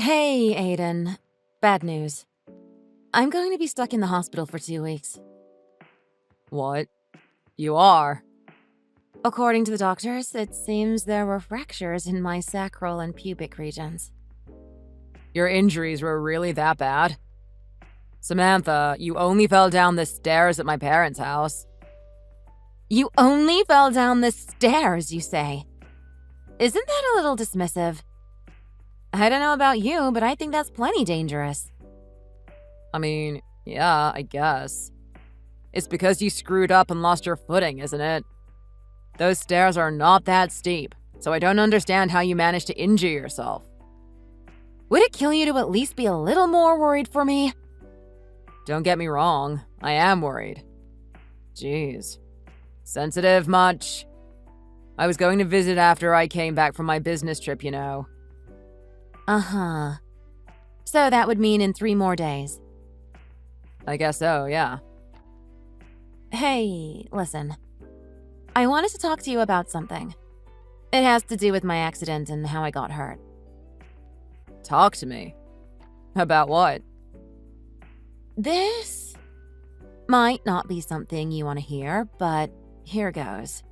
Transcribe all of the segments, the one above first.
Hey, Aiden. Bad news. I'm going to be stuck in the hospital for 2 weeks. What? You are? According to the doctors, it seems there were fractures in my sacral and pubic regions. Your injuries were really that bad? Samantha, you only fell down the stairs at my parents' house. You only fell down the stairs, you say? Isn't that a little dismissive? I don't know about you, but I think that's plenty dangerous. I mean, yeah, I guess. It's because you screwed up and lost your footing, isn't it? Those stairs are not that steep, so I don't understand how you managed to injure yourself. Would it kill you to at least be a little more worried for me? Don't get me wrong, I am worried. Jeez. Sensitive much? I was going to visit after I came back from my business trip, you know. Uh-huh. So that would mean in 3 more days. I guess so, yeah. Hey, listen. I wanted to talk to you about something. It has to do with my accident and how I got hurt. Talk to me. About what? This might not be something you want to hear, but here goes.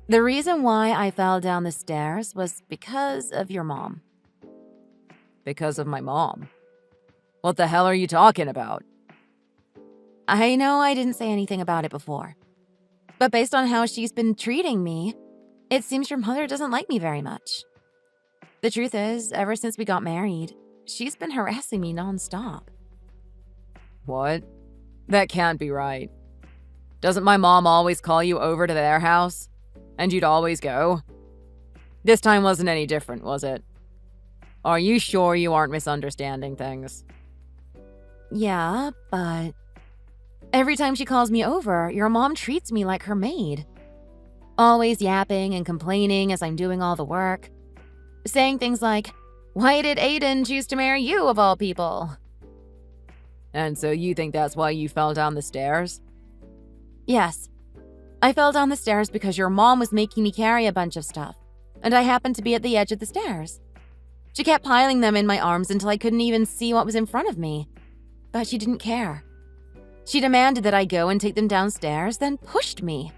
The reason why I fell down the stairs was because of your mom. Because of my mom? What the hell are you talking about? I know I didn't say anything about it before, but based on how she's been treating me, it seems your mother doesn't like me very much. The truth is, ever since we got married, she's been harassing me nonstop. What? That can't be right. Doesn't my mom always call you over to their house? And you'd always go? This time wasn't any different, was it? Are you sure you aren't misunderstanding things? Yeah, but every time she calls me over, your mom treats me like her maid. Always yapping and complaining as I'm doing all the work. Saying things like, "Why did Aiden choose to marry you of all people?" And so you think that's why you fell down the stairs? Yes. I fell down the stairs because your mom was making me carry a bunch of stuff, and I happened to be at the edge of the stairs. She kept piling them in my arms until I couldn't even see what was in front of me. But she didn't care. She demanded that I go and take them downstairs, then pushed me.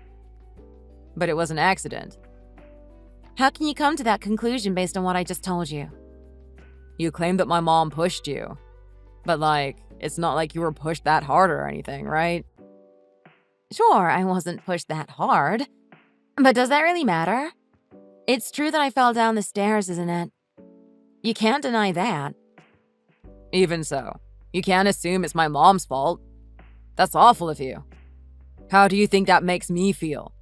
But it was an accident. How can you come to that conclusion based on what I just told you? You claim that my mom pushed you. But it's not like you were pushed that hard or anything, right? Sure, I wasn't pushed that hard. But does that really matter? It's true that I fell down the stairs, isn't it? You can't deny that. Even so, you can't assume it's my mom's fault. That's awful of you. How do you think that makes me feel?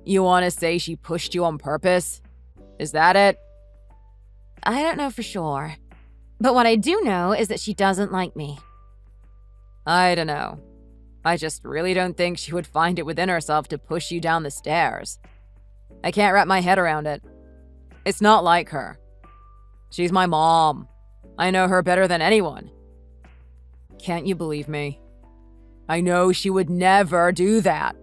You want to say she pushed you on purpose? Is that it? I don't know for sure. But what I do know is that she doesn't like me. I don't know. I just really don't think she would find it within herself to push you down the stairs. I can't wrap my head around it. It's not like her. She's my mom. I know her better than anyone. Can't you believe me? I know she would never do that.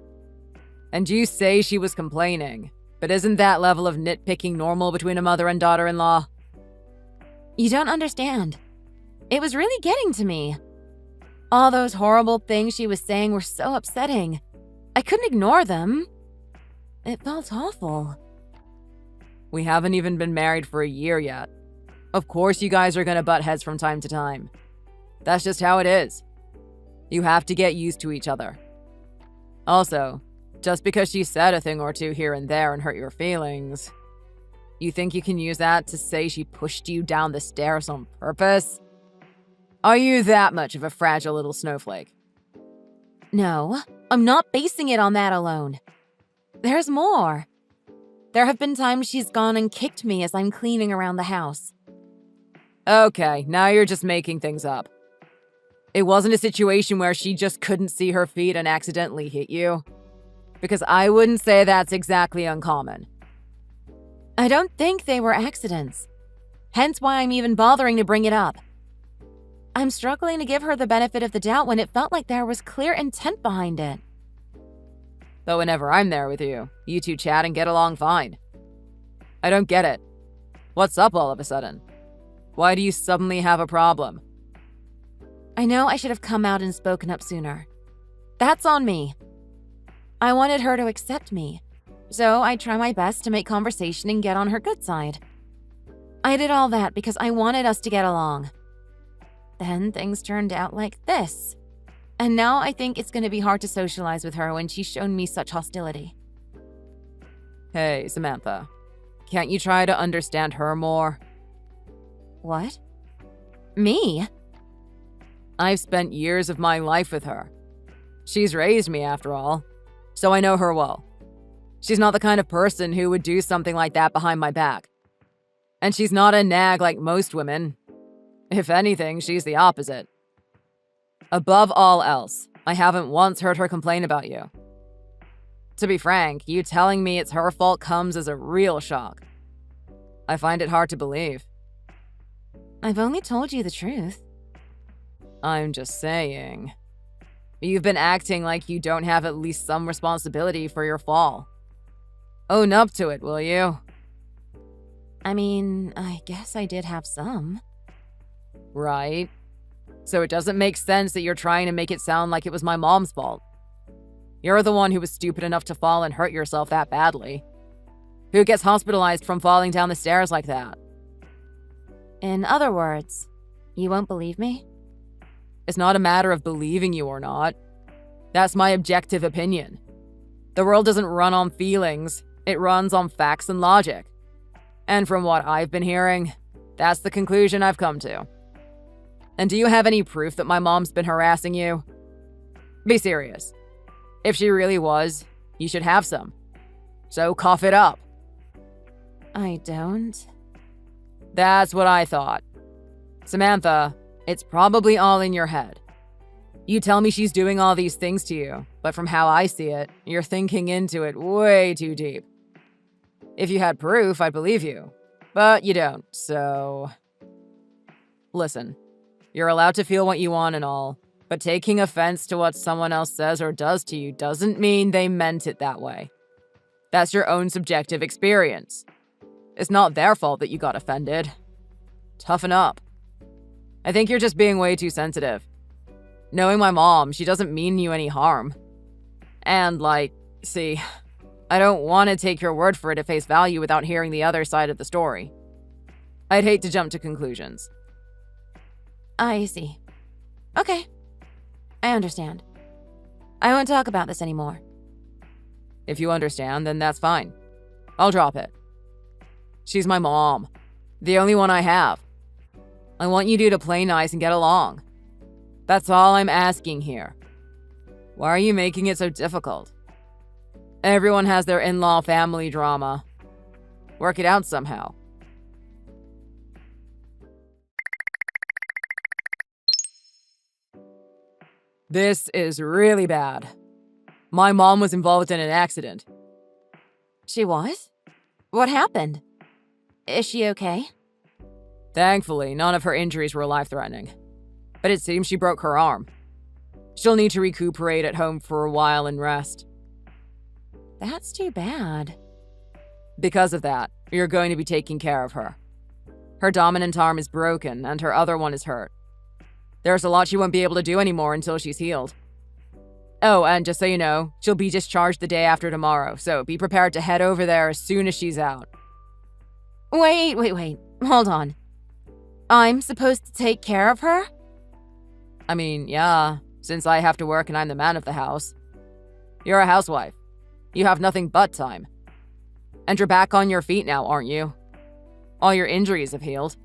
And you say she was complaining, but isn't that level of nitpicking normal between a mother and daughter-in-law? You don't understand. It was really getting to me. All those horrible things she was saying were so upsetting. I couldn't ignore them. It felt awful. We haven't even been married for a year yet. Of course you guys are gonna butt heads from time to time. That's just how it is. You have to get used to each other. Also, just because she said a thing or two here and there and hurt your feelings, you think you can use that to say she pushed you down the stairs on purpose? Are you that much of a fragile little snowflake? No, I'm not basing it on that alone. There's more. There have been times she's gone and kicked me as I'm cleaning around the house. Okay, now you're just making things up. It wasn't a situation where she just couldn't see her feet and accidentally hit you. Because I wouldn't say that's exactly uncommon. I don't think they were accidents. Hence why I'm even bothering to bring it up. I'm struggling to give her the benefit of the doubt when it felt like there was clear intent behind it. But whenever I'm there with you, you two chat and get along fine. I don't get it. What's up all of a sudden? Why do you suddenly have a problem? I know I should have come out and spoken up sooner. That's on me. I wanted her to accept me, so I try my best to make conversation and get on her good side. I did all that because I wanted us to get along. Then things turned out like this. And now I think it's going to be hard to socialize with her when she's shown me such hostility. Hey, Samantha. Can't you try to understand her more? What? Me? I've spent years of my life with her. She's raised me, after all, so I know her well. She's not the kind of person who would do something like that behind my back. And she's not a nag like most women. If anything, she's the opposite. Above all else, I haven't once heard her complain about you. To be frank, you telling me it's her fault comes as a real shock. I find it hard to believe. I've only told you the truth. I'm just saying. You've been acting like you don't have at least some responsibility for your fall. Own up to it, will you? I mean, I guess I did have some. Right. So it doesn't make sense that you're trying to make it sound like it was my mom's fault. You're the one who was stupid enough to fall and hurt yourself that badly. Who gets hospitalized from falling down the stairs like that? In other words, you won't believe me? It's not a matter of believing you or not. That's my objective opinion. The world doesn't run on feelings, it runs on facts and logic. And from what I've been hearing, that's the conclusion I've come to. And do you have any proof that my mom's been harassing you? Be serious. If she really was, you should have some. So cough it up. I don't. That's what I thought. Samantha, it's probably all in your head. You tell me she's doing all these things to you, but from how I see it, you're thinking into it way too deep. If you had proof, I'd believe you. But you don't, so... Listen, you're allowed to feel what you want and all, but taking offense to what someone else says or does to you doesn't mean they meant it that way. That's your own subjective experience. It's not their fault that you got offended. Toughen up. I think you're just being way too sensitive. Knowing my mom, she doesn't mean you any harm. And, see, I don't want to take your word for it at face value without hearing the other side of the story. I'd hate to jump to conclusions. I see. Okay. I understand. I won't talk about this anymore. If you understand, then that's fine. I'll drop it. She's my mom. The only one I have. I want you two to play nice and get along. That's all I'm asking here. Why are you making it so difficult? Everyone has their in-law family drama. Work it out somehow. This is really bad. My mom was involved in an accident. She was? What happened? Is she okay? Thankfully, none of her injuries were life-threatening. But it seems she broke her arm. She'll need to recuperate at home for a while and rest. That's too bad. Because of that, you're going to be taking care of her. Her dominant arm is broken and her other one is hurt. There's a lot she won't be able to do anymore until she's healed. Oh, and just so you know, she'll be discharged the day after tomorrow, so be prepared to head over there as soon as she's out. Wait. Hold on. I'm supposed to take care of her? I mean, yeah, since I have to work and I'm the man of the house. You're a housewife. You have nothing but time. And you're back on your feet now, aren't you? All your injuries have healed.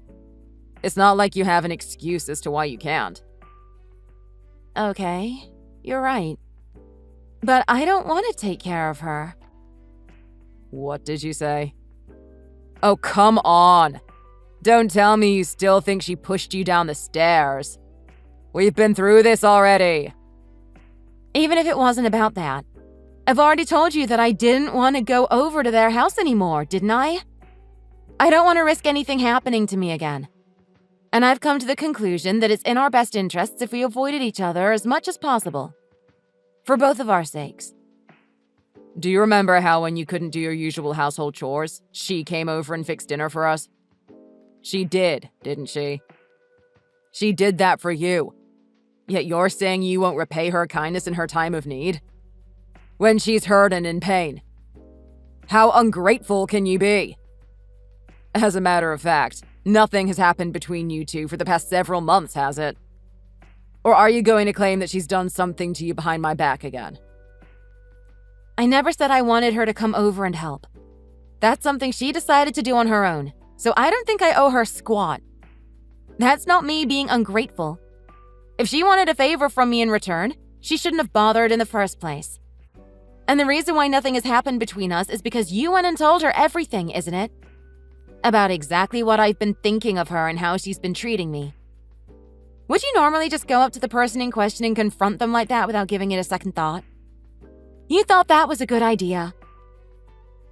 It's not like you have an excuse as to why you can't. Okay, you're right. But I don't want to take care of her. What did you say? Oh, come on. Don't tell me you still think she pushed you down the stairs. We've been through this already. Even if it wasn't about that, I've already told you that I didn't want to go over to their house anymore, didn't I? I don't want to risk anything happening to me again. And I've come to the conclusion that it's in our best interests if we avoided each other as much as possible. For both of our sakes. Do you remember how when you couldn't do your usual household chores, she came over and fixed dinner for us? She did, didn't she? She did that for you. Yet you're saying you won't repay her kindness in her time of need? When she's hurt and in pain. How ungrateful can you be? As a matter of fact, nothing has happened between you two for the past several months, has it? Or are you going to claim that she's done something to you behind my back again? I never said I wanted her to come over and help. That's something she decided to do on her own, so I don't think I owe her squat. That's not me being ungrateful. If she wanted a favor from me in return, she shouldn't have bothered in the first place. And the reason why nothing has happened between us is because you went and told her everything, isn't it? About exactly what I've been thinking of her and how she's been treating me. Would you normally just go up to the person in question and confront them like that without giving it a second thought? You thought that was a good idea.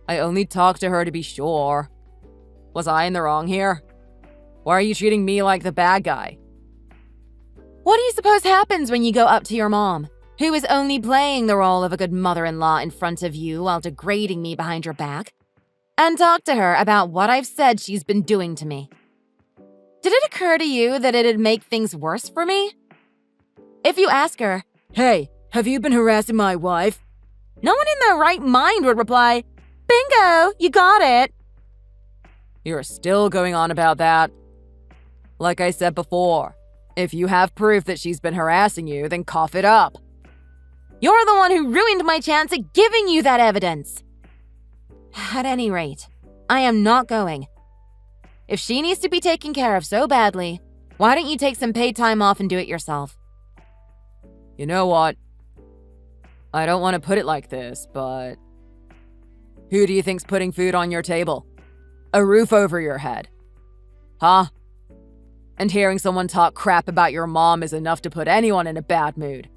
I only talked to her to be sure. Was I in the wrong here? Why are you treating me like the bad guy? What do you suppose happens when you go up to your mom, who is only playing the role of a good mother-in-law in front of you while degrading me behind your back, and talk to her about what I've said she's been doing to me? Did it occur to you that it'd make things worse for me? If you ask her, "Hey, have you been harassing my wife?" no one in their right mind would reply, "Bingo, you got it." You're still going on about that. Like I said before, if you have proof that she's been harassing you, then cough it up. You're the one who ruined my chance at giving you that evidence. At any rate, I am not going. If she needs to be taken care of so badly, why don't you take some paid time off and do it yourself? You know what? I don't want to put it like this, but who do you think's putting food on your table? A roof over your head? Huh? And hearing someone talk crap about your mom is enough to put anyone in a bad mood,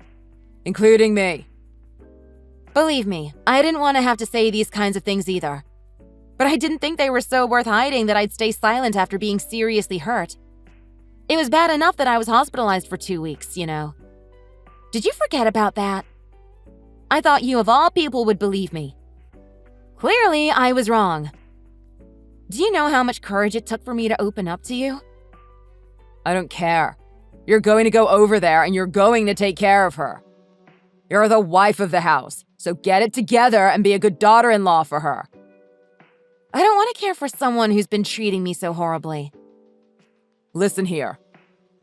including me. Believe me, I didn't want to have to say these kinds of things either. But I didn't think they were so worth hiding that I'd stay silent after being seriously hurt. It was bad enough that I was hospitalized for 2 weeks, you know. Did you forget about that? I thought you of all people would believe me. Clearly, I was wrong. Do you know how much courage it took for me to open up to you? I don't care. You're going to go over there and you're going to take care of her. You're the wife of the house, so get it together and be a good daughter-in-law for her. I don't want to care for someone who's been treating me so horribly. Listen here.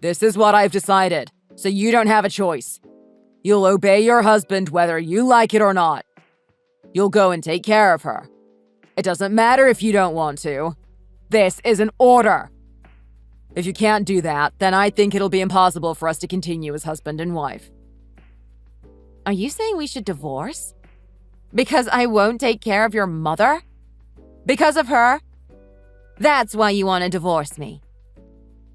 This is what I've decided, so you don't have a choice. You'll obey your husband whether you like it or not. You'll go and take care of her. It doesn't matter if you don't want to. This is an order. If you can't do that, then I think it'll be impossible for us to continue as husband and wife. Are you saying we should divorce? Because I won't take care of your mother? Because of her? That's why you want to divorce me.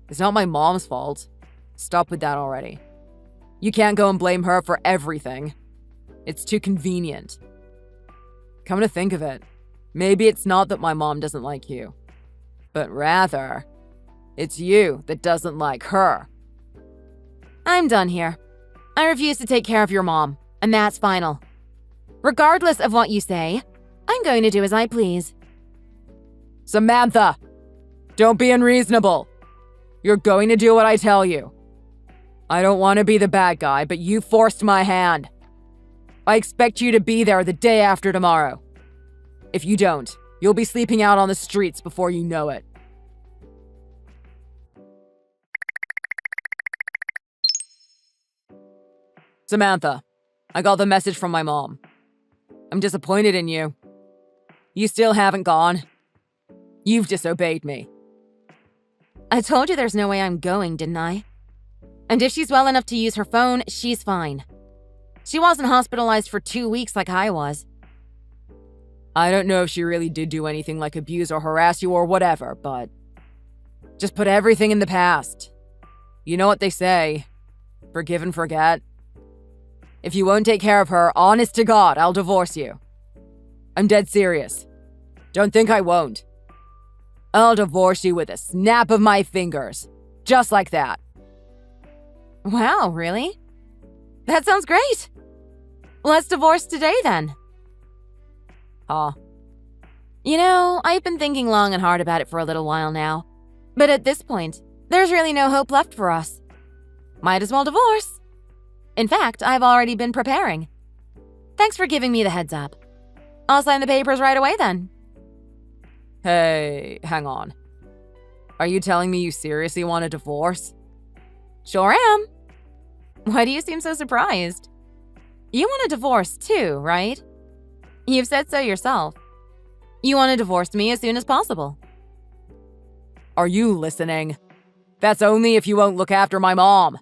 It's not my mom's fault. Stop with that already. You can't go and blame her for everything. It's too convenient. Come to think of it, maybe it's not that my mom doesn't like you, but rather, it's you that doesn't like her. I'm done here. I refuse to take care of your mom, and that's final. Regardless of what you say, I'm going to do as I please. Samantha, don't be unreasonable. You're going to do what I tell you. I don't want to be the bad guy, but you forced my hand. I expect you to be there the day after tomorrow. If you don't, you'll be sleeping out on the streets before you know it. Samantha, I got the message from my mom. I'm disappointed in you. You still haven't gone. You've disobeyed me. I told you there's no way I'm going, didn't I? And if she's well enough to use her phone, she's fine. She wasn't hospitalized for 2 weeks like I was. I don't know if she really did do anything like abuse or harass you or whatever, but just put everything in the past. You know what they say, forgive and forget. If you won't take care of her, honest to God, I'll divorce you. I'm dead serious. Don't think I won't. I'll divorce you with a snap of my fingers. Just like that. Wow, really? That sounds great. Let's divorce today then. Huh? You know, I've been thinking long and hard about it for a little while now. But at this point, there's really no hope left for us. Might as well divorce. In fact, I've already been preparing. Thanks for giving me the heads up. I'll sign the papers right away then. Hey, hang on. Are you telling me you seriously want a divorce? Sure am. Why do you seem so surprised? You want a divorce too, right? You've said so yourself. You want to divorce me as soon as possible. Are you listening? That's only if you won't look after my mom.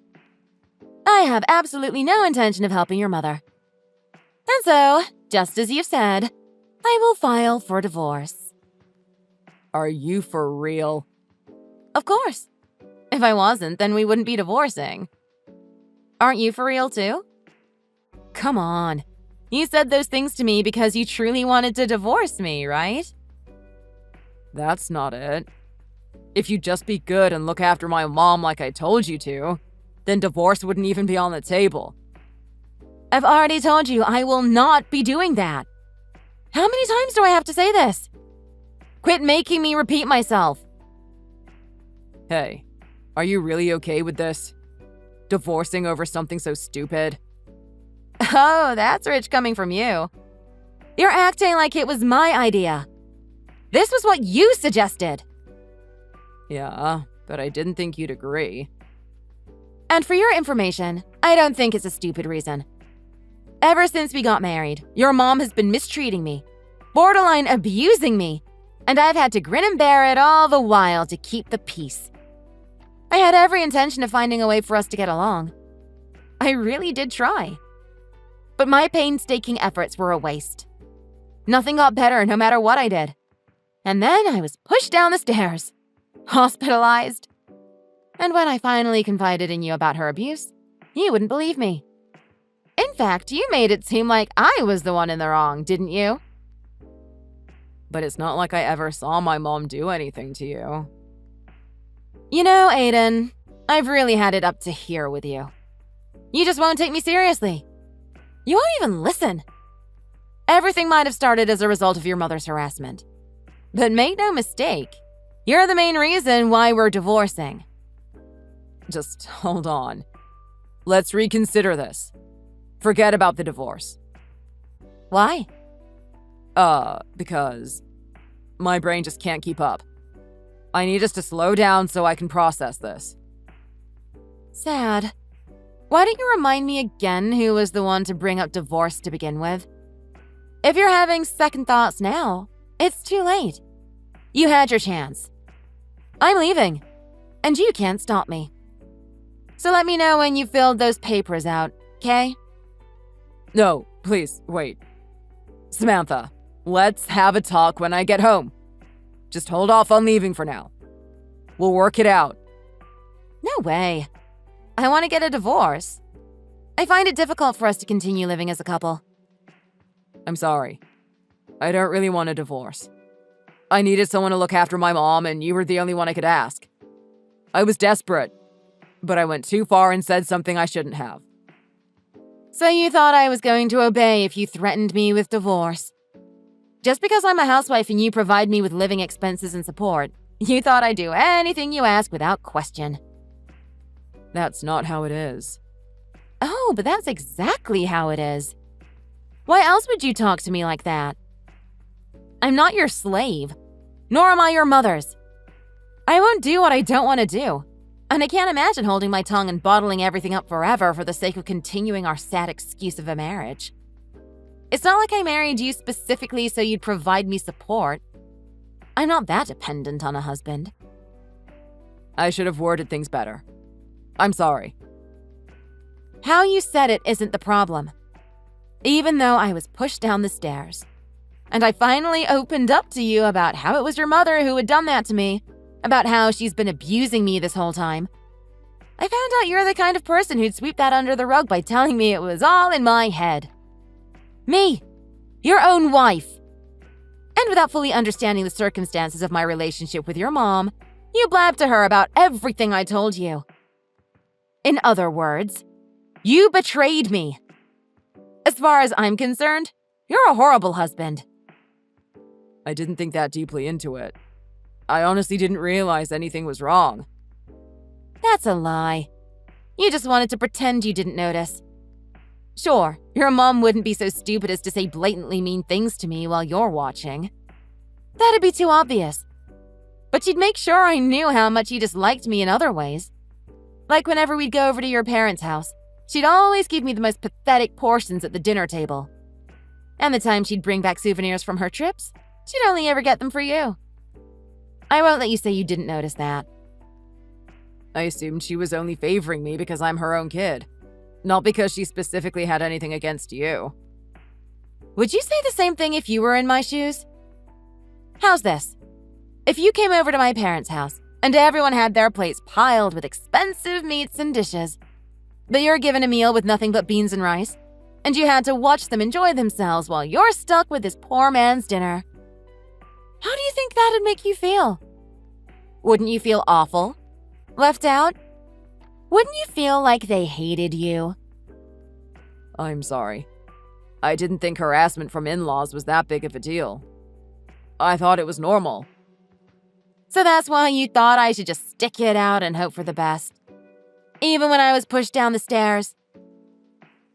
I have absolutely no intention of helping your mother. And so, just as you've said, I will file for divorce. Are you for real? Of course. If I wasn't, then we wouldn't be divorcing. Aren't you for real too? Come on. You said those things to me because you truly wanted to divorce me, right? That's not it. If you'd just be good and look after my mom like I told you to, then divorce wouldn't even be on the table. I've already told you I will not be doing that. How many times do I have to say this? Quit making me repeat myself. Hey, are you really okay with this? Divorcing over something so stupid? Oh, that's rich coming from you. You're acting like it was my idea. This was what you suggested. Yeah, but I didn't think you'd agree. And for your information, I don't think it's a stupid reason. Ever since we got married, your mom has been mistreating me, borderline abusing me, and I've had to grin and bear it all the while to keep the peace. I had every intention of finding a way for us to get along. I really did try. But my painstaking efforts were a waste. Nothing got better no matter what I did. And then I was pushed down the stairs, hospitalized. And when I finally confided in you about her abuse, you wouldn't believe me. In fact, you made it seem like I was the one in the wrong, didn't you? But it's not like I ever saw my mom do anything to you. You know, Aiden, I've really had it up to here with you. You just won't take me seriously. You won't even listen. Everything might have started as a result of your mother's harassment. But make no mistake, you're the main reason why we're divorcing. Just hold on. Let's reconsider this. Forget about the divorce. Why? Because my brain just can't keep up. I need us to slow down so I can process this. Sad. Why don't you remind me again who was the one to bring up divorce to begin with? If you're having second thoughts now, it's too late. You had your chance. I'm leaving, and you can't stop me. So let me know when you filled those papers out, okay? No, please, wait. Samantha, let's have a talk when I get home. Just hold off on leaving for now. We'll work it out. No way. I want to get a divorce. I find it difficult for us to continue living as a couple. I'm sorry. I don't really want a divorce. I needed someone to look after my mom, and you were the only one I could ask. I was desperate, but I went too far and said something I shouldn't have. So you thought I was going to obey if you threatened me with divorce. Just because I'm a housewife and you provide me with living expenses and support, you thought I'd do anything you ask without question. That's not how it is. Oh, but that's exactly how it is. Why else would you talk to me like that? I'm not your slave, nor am I your mother's. I won't do what I don't want to do, and I can't imagine holding my tongue and bottling everything up forever for the sake of continuing our sad excuse of a marriage. It's not like I married you specifically so you'd provide me support. I'm not that dependent on a husband. I should have worded things better. I'm sorry. How you said it isn't the problem. Even though I was pushed down the stairs, and I finally opened up to you about how it was your mother who had done that to me, about how she's been abusing me this whole time, I found out you're the kind of person who'd sweep that under the rug by telling me it was all in my head. Me, your own wife. And without fully understanding the circumstances of my relationship with your mom, you blabbed to her about everything I told you. In other words, you betrayed me. As far as I'm concerned, you're a horrible husband. I didn't think that deeply into it. I honestly didn't realize anything was wrong. That's a lie. You just wanted to pretend you didn't notice. Sure, your mom wouldn't be so stupid as to say blatantly mean things to me while you're watching. That'd be too obvious. But she'd make sure I knew how much you disliked me in other ways. Like whenever we'd go over to your parents' house, she'd always give me the most pathetic portions at the dinner table. And the time she'd bring back souvenirs from her trips, she'd only ever get them for you. I won't let you say you didn't notice that. I assumed she was only favoring me because I'm her own kid, not because she specifically had anything against you. Would you say the same thing if you were in my shoes? How's this? If you came over to my parents' house and everyone had their plates piled with expensive meats and dishes, but you're given a meal with nothing but beans and rice, and you had to watch them enjoy themselves while you're stuck with this poor man's dinner, how do you think that'd make you feel? Wouldn't you feel awful? Left out? Wouldn't you feel like they hated you? I'm sorry. I didn't think harassment from in-laws was that big of a deal. I thought it was normal. So that's why you thought I should just stick it out and hope for the best? Even when I was pushed down the stairs?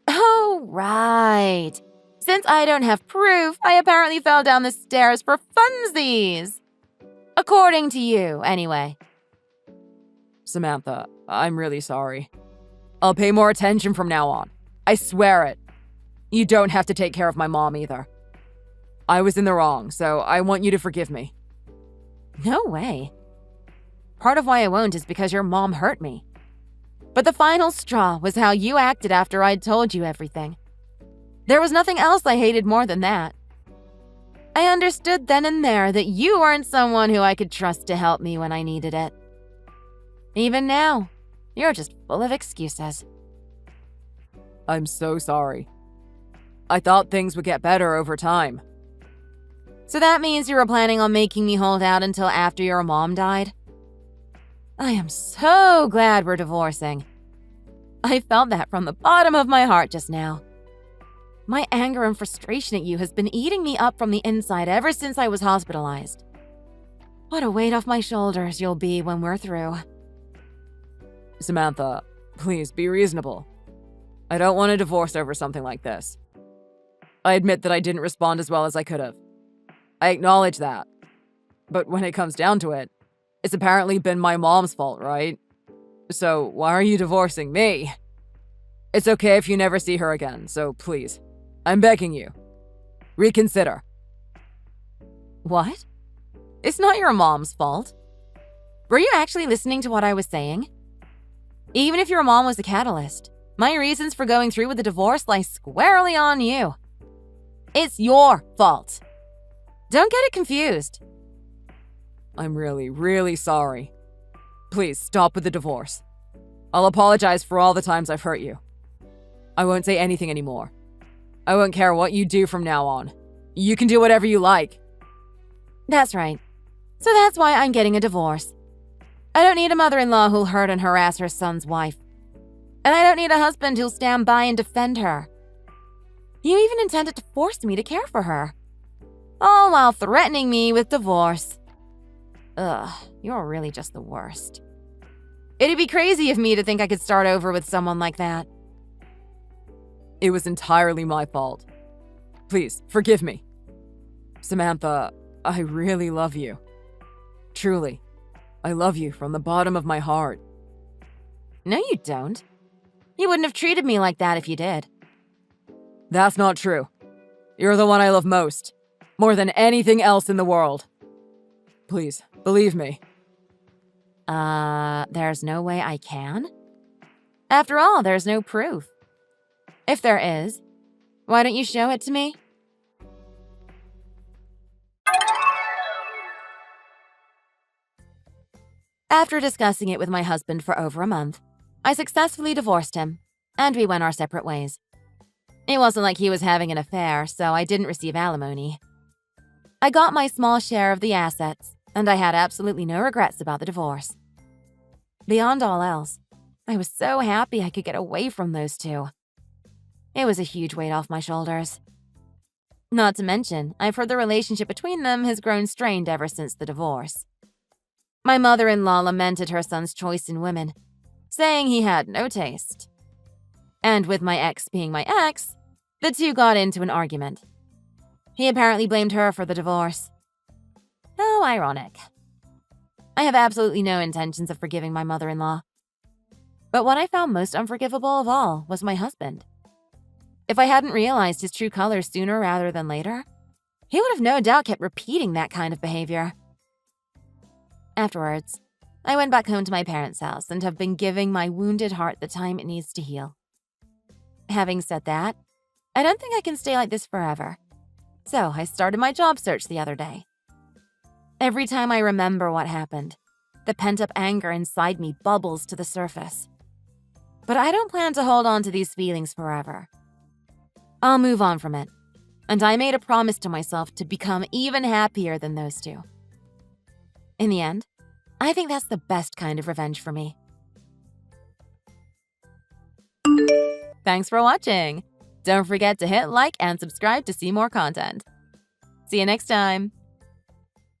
Oh, right. Since I don't have proof, I apparently fell down the stairs for funsies. According to you, anyway. Samantha, I'm really sorry. I'll pay more attention from now on. I swear it. You don't have to take care of my mom either. I was in the wrong, so I want you to forgive me. No way. Part of why I won't is because your mom hurt me. But the final straw was how you acted after I'd told you everything. There was nothing else I hated more than that. I understood then and there that you weren't someone who I could trust to help me when I needed it. Even now, you're just full of excuses. I'm so sorry. I thought things would get better over time. So that means you were planning on making me hold out until after your mom died? I am so glad we're divorcing. I felt that from the bottom of my heart just now. My anger and frustration at you has been eating me up from the inside ever since I was hospitalized. What a weight off my shoulders you'll be when we're through. Samantha, please be reasonable. I don't want a divorce over something like this. I admit that I didn't respond as well as I could have. I acknowledge that. But when it comes down to it, it's apparently been my mom's fault, right? So why are you divorcing me? It's okay if you never see her again, so please, I'm begging you. Reconsider. What? It's not your mom's fault. Were you actually listening to what I was saying? Even if your mom was the catalyst, my reasons for going through with the divorce lie squarely on you. It's your fault. Don't get it confused. I'm really, really sorry. Please stop with the divorce. I'll apologize for all the times I've hurt you. I won't say anything anymore. I won't care what you do from now on. You can do whatever you like. That's right. So that's why I'm getting a divorce. I don't need a mother-in-law who'll hurt and harass her son's wife. And I don't need a husband who'll stand by and defend her. You even intended to force me to care for her. All while threatening me with divorce. Ugh, you're really just the worst. It'd be crazy of me to think I could start over with someone like that. It was entirely my fault. Please, forgive me. Samantha, I really love you. Truly, I love you from the bottom of my heart. No, you don't. You wouldn't have treated me like that if you did. That's not true. You're the one I love most, more than anything else in the world. Please, believe me. There's no way I can? After all, there's no proof. If there is, why don't you show it to me? After discussing it with my husband for over a month, I successfully divorced him, and we went our separate ways. It wasn't like he was having an affair, so I didn't receive alimony. I got my small share of the assets, and I had absolutely no regrets about the divorce. Beyond all else, I was so happy I could get away from those two. It was a huge weight off my shoulders. Not to mention, I've heard the relationship between them has grown strained ever since the divorce. My mother-in-law lamented her son's choice in women, saying he had no taste. And with my ex being my ex, the two got into an argument. He apparently blamed her for the divorce. How ironic. I have absolutely no intentions of forgiving my mother-in-law. But what I found most unforgivable of all was my husband. If I hadn't realized his true colors sooner rather than later, he would have no doubt kept repeating that kind of behavior. Afterwards, I went back home to my parents' house and have been giving my wounded heart the time it needs to heal. Having said that, I don't think I can stay like this forever. So I started my job search the other day. Every time I remember what happened, the pent-up anger inside me bubbles to the surface. But I don't plan to hold on to these feelings forever. I'll move on from it, and I made a promise to myself to become even happier than those two. In the end, I think that's the best kind of revenge for me. Thanks for watching! Don't forget to hit like and subscribe to see more content. See you next time!